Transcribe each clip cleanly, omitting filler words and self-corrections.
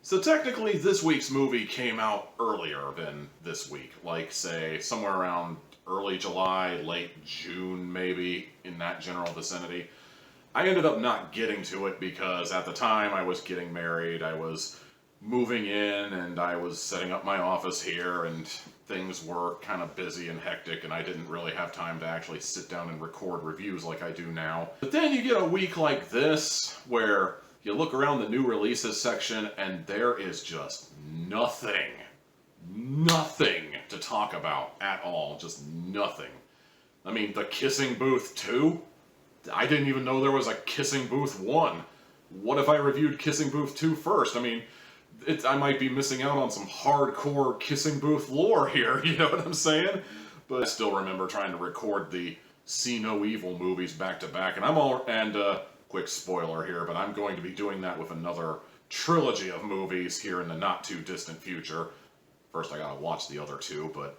So technically, this week's movie came out earlier than this week. Like, say, somewhere around early July, late June, maybe, in that general vicinity. I ended up not getting to it because at the time I was getting married, I was moving in, and I was setting up my office here, and things were kind of busy and hectic, and I didn't really have time to actually sit down and record reviews like I do now. But then you get a week like this, where you look around the new releases section, and there is just nothing to talk about at all. Just nothing. I mean, the Kissing Booth 2? I didn't even know there was a Kissing Booth 1. What if I reviewed Kissing Booth 2 first? I mean, I might be missing out on some hardcore Kissing Booth lore here, you know what I'm saying? But I still remember trying to record the See No Evil movies back to back, and quick spoiler here, but I'm going to be doing that with another trilogy of movies here in the not-too-distant future. First, I gotta watch the other two, but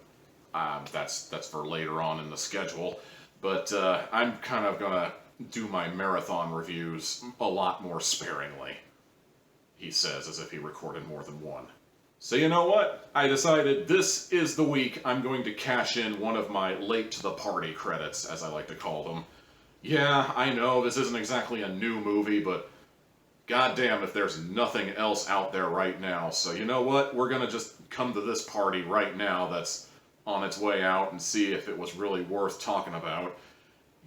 that's for later on in the schedule. But I'm kind of gonna do my marathon reviews a lot more sparingly, he says, as if he recorded more than one. So you know what? I decided this is the week I'm going to cash in one of my late-to-the-party credits, as I like to call them. Yeah, I know this isn't exactly a new movie, but goddamn if there's nothing else out there right now. So you know what? We're gonna just come to this party right now that's on its way out and see if it was really worth talking about.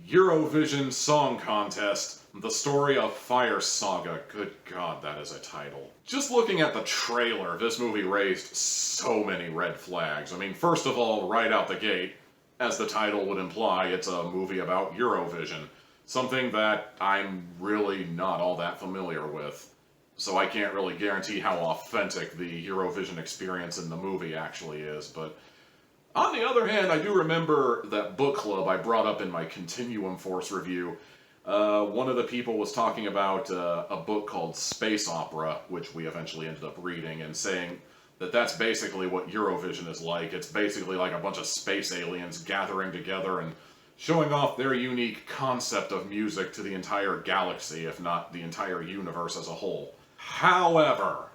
Eurovision Song Contest, The Story of Fire Saga. Good God, that is a title. Just looking at the trailer, this movie raised so many red flags. I mean, first of all, right out the gate, as the title would imply, it's a movie about Eurovision. Something that I'm really not all that familiar with. So I can't really guarantee how authentic the Eurovision experience in the movie actually is, but on the other hand, I do remember that book club I brought up in my Continuum Force review. One of the people was talking about a book called Space Opera, which we eventually ended up reading, and saying that that's basically what Eurovision is like. It's basically like a bunch of space aliens gathering together and showing off their unique concept of music to the entire galaxy, if not the entire universe as a whole. However,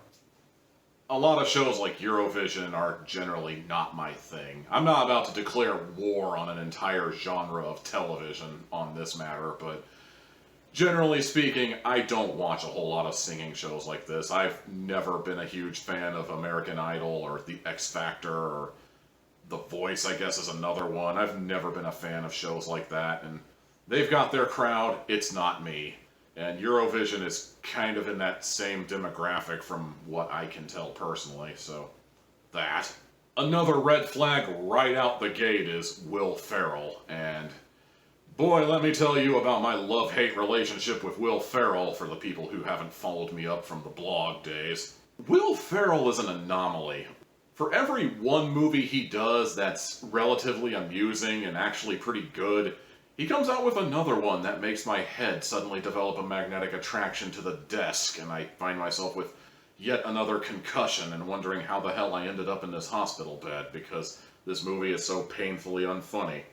a lot of shows like Eurovision are generally not my thing. I'm not about to declare war on an entire genre of television on this matter, but generally speaking, I don't watch a whole lot of singing shows like this. I've never been a huge fan of American Idol or The X Factor or The Voice, I guess, is another one. I've never been a fan of shows like that, and they've got their crowd, it's not me. And Eurovision is kind of in that same demographic from what I can tell personally, so that. Another red flag right out the gate is Will Ferrell, and boy, let me tell you about my love-hate relationship with Will Ferrell for the people who haven't followed me up from the blog days. Will Ferrell is an anomaly. For every one movie he does that's relatively amusing and actually pretty good, he comes out with another one that makes my head suddenly develop a magnetic attraction to the desk, and I find myself with yet another concussion and wondering how the hell I ended up in this hospital bed because this movie is so painfully unfunny.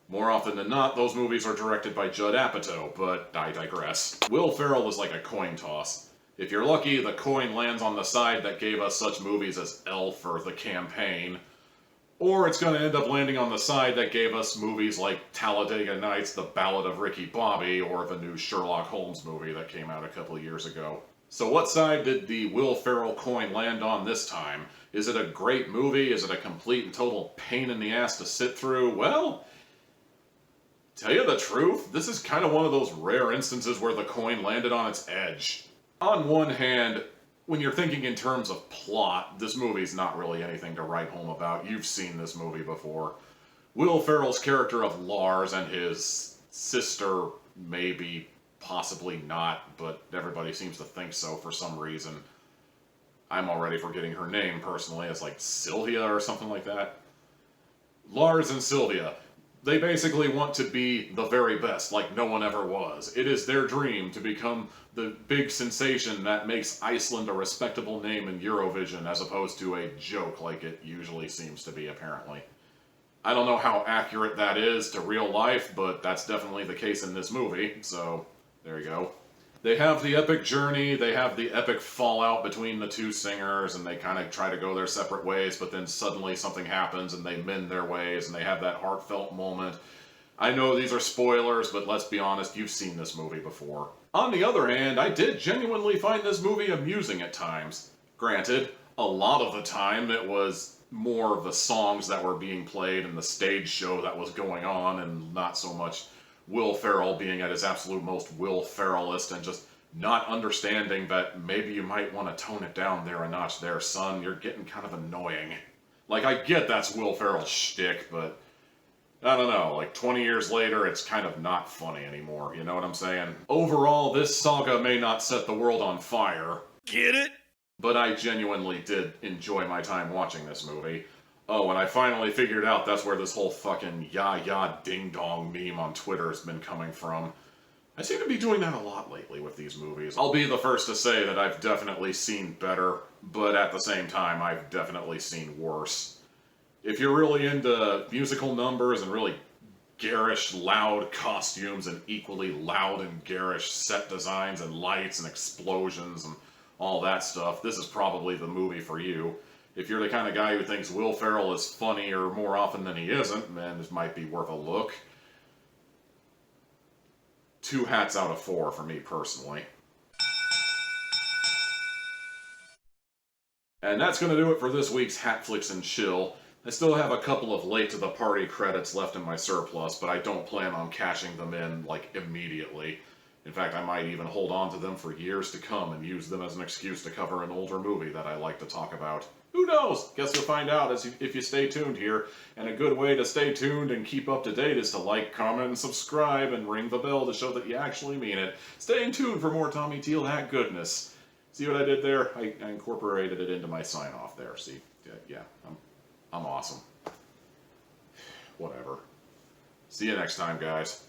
More often than not, those movies are directed by Judd Apatow, but I digress. Will Ferrell is like a coin toss. If you're lucky, the coin lands on the side that gave us such movies as Elf or The Campaign, or it's going to end up landing on the side that gave us movies like Talladega Nights, The Ballad of Ricky Bobby, or the new Sherlock Holmes movie that came out a couple of years ago. So what side did the Will Ferrell coin land on this time? Is it a great movie? Is it a complete and total pain in the ass to sit through? Well, tell you the truth, this is kind of one of those rare instances where the coin landed on its edge. On one hand, when you're thinking in terms of plot, this movie's not really anything to write home about. You've seen this movie before. Will Ferrell's character of Lars and his sister, maybe, possibly not, but everybody seems to think so for some reason. I'm already forgetting her name, personally. It's like Sylvia or something like that. Lars and Sylvia. They basically want to be the very best, like no one ever was. It is their dream to become the big sensation that makes Iceland a respectable name in Eurovision, as opposed to a joke like it usually seems to be, apparently. I don't know how accurate that is to real life, but that's definitely the case in this movie, so there you go. They have the epic journey, they have the epic fallout between the two singers, and they kind of try to go their separate ways, but then suddenly something happens and they mend their ways, and they have that heartfelt moment. I know these are spoilers, but let's be honest, you've seen this movie before. On the other hand, I did genuinely find this movie amusing at times. Granted, a lot of the time it was more the songs that were being played and the stage show that was going on, and not so much Will Ferrell being at his absolute most Will Ferrellist and just not understanding that maybe you might want to tone it down there a notch there, son. You're getting kind of annoying. Like, I get that's Will Ferrell's shtick, but I don't know, like 20 years later, it's kind of not funny anymore, you know what I'm saying? Overall, this saga may not set the world on fire. Get it? But I genuinely did enjoy my time watching this movie. Oh, and I finally figured out that's where this whole fucking ya ding dong meme on Twitter has been coming from. I seem to be doing that a lot lately with these movies. I'll be the first to say that I've definitely seen better, but at the same time, I've definitely seen worse. If you're really into musical numbers and really garish, loud costumes and equally loud and garish set designs and lights and explosions and all that stuff, this is probably the movie for you. If you're the kind of guy who thinks Will Ferrell is funnier more often than he isn't, then this might be worth a look. 2 hats out of 4 for me personally. And that's going to do it for this week's Hatflix and Chill. I still have a couple of late to the party credits left in my surplus, but I don't plan on cashing them in, like, immediately. In fact, I might even hold on to them for years to come and use them as an excuse to cover an older movie that I like to talk about. Who knows? Guess you'll find out if you stay tuned here. And a good way to stay tuned and keep up to date is to like, comment, and subscribe, and ring the bell to show that you actually mean it. Stay in tune for more Tommy Teal Hat goodness. See what I did there? I incorporated it into my sign-off there. See? Yeah, I'm awesome. Whatever. See you next time, guys.